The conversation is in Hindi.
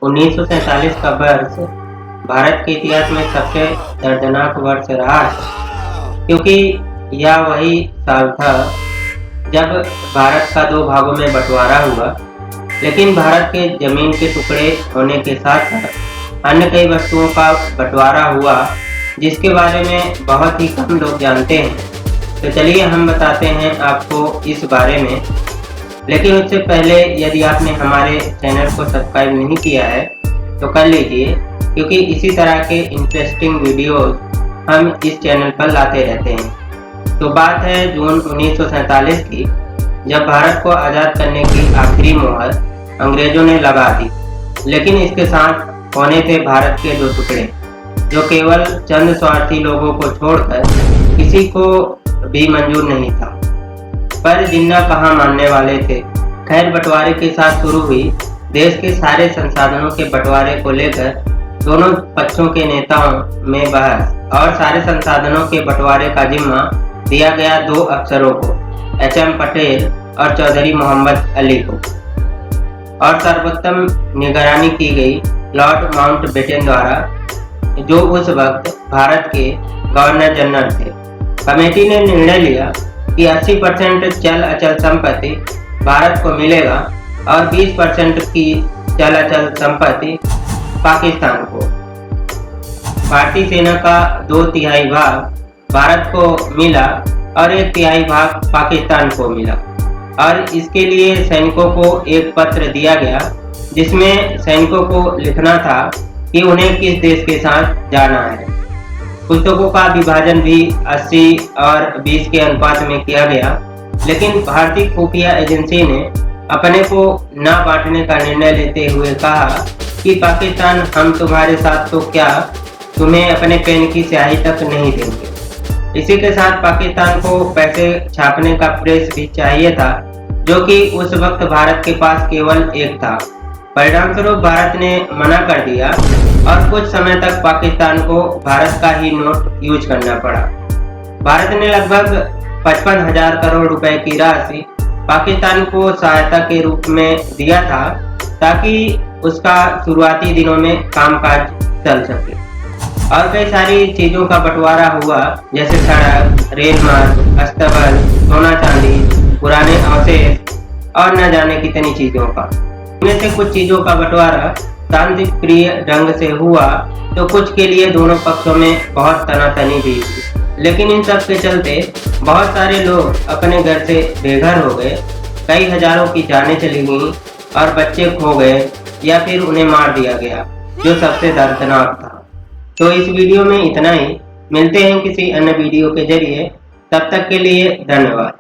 1947 का वर्ष भारत के इतिहास में सबसे दर्दनाक वर्ष रहा है, क्योंकि यह वही साल था जब भारत का दो भागों में बंटवारा हुआ। लेकिन भारत के जमीन के टुकड़े होने के साथ साथ अन्य कई वस्तुओं का बंटवारा हुआ, जिसके बारे में बहुत ही कम लोग जानते हैं। तो चलिए हम बताते हैं आपको इस बारे में। लेकिन उससे पहले यदि आपने हमारे चैनल को सब्सक्राइब नहीं किया है तो कर लीजिए, क्योंकि इसी तरह के इंटरेस्टिंग वीडियोस हम इस चैनल पर लाते रहते हैं। तो बात है जून 1947 की, जब भारत को आज़ाद करने की आखिरी मोहर अंग्रेजों ने लगा दी। लेकिन इसके साथ होने थे भारत के दो टुकड़े, जो केवल चंद स्वार्थी लोगों को छोड़कर किसी को भी मंजूर नहीं था। पर जिन्ना कहाँ मानने वाले थे। खैर, बंटवारे के साथ शुरू हुई देश के सारे संसाधनों के बंटवारे को लेकर दोनों पक्षों के नेताओं में बहस, और सारे संसाधनों के बंटवारे का जिम्मा दिया गया दो अफसरों को, एच.एम. पटेल और चौधरी मोहम्मद अली को, और सर्वोत्तम निगरानी की गई लॉर्ड माउंटबेटन द्वारा, जो उस वक्त भारत के गवर्नर जनरल थे। कमेटी ने निर्णय लिया कि 80% चल अचल संपत्ति भारत को मिलेगा और 20% की चल अचल संपत्ति पाकिस्तान को। भारतीय सेना का 2/3 भाग भारत को मिला और 1/3 भाग पाकिस्तान को मिला, और इसके लिए सैनिकों को एक पत्र दिया गया, जिसमें सैनिकों को लिखना था कि उन्हें किस देश के साथ जाना है। पुस्तकों का विभाजन भी 80 और 20 के अनुपात में किया गया। लेकिन भारतीय खुफिया एजेंसी ने अपने को न बांटने का निर्णय लेते हुए कहा कि पाकिस्तान, हम तुम्हारे साथ तो क्या, तुम्हें अपने पेन की स्याही तक नहीं देंगे। इसी के साथ पाकिस्तान को पैसे छापने का प्रेस भी चाहिए था, जो कि उस वक्त भारत के पास केवल एक था। परिणामस्वरूप भारत ने मना कर दिया और कुछ समय तक पाकिस्तान को भारत का ही नोट यूज करना पड़ा। भारत ने लगभग 55,000 करोड़ रुपए की राशि पाकिस्तान को सहायता के रूप में दिया था, ताकि उसका शुरुआती दिनों में कामकाज चल सके। और कई सारी चीजों का बंटवारा हुआ, जैसे सड़क, रेल मार्ग, अस्तबल, सोना चांदी, पुराने अवशेष और न जाने कितनी चीजों का। इनमें से कुछ चीजों का बंटवारा शांतिप्रिय ढंग से हुआ, तो कुछ के लिए दोनों पक्षों में बहुत तनातनी भी हुई। लेकिन इन सब के चलते बहुत सारे लोग अपने घर से बेघर हो गए, कई हजारों की जानें चली गईं और बच्चे खो गए या फिर उन्हें मार दिया गया, जो सबसे दर्दनाक था। तो इस वीडियो में इतना ही। मिलते हैं किसी अन्य वीडियो के जरिए। तब तक के लिए धन्यवाद।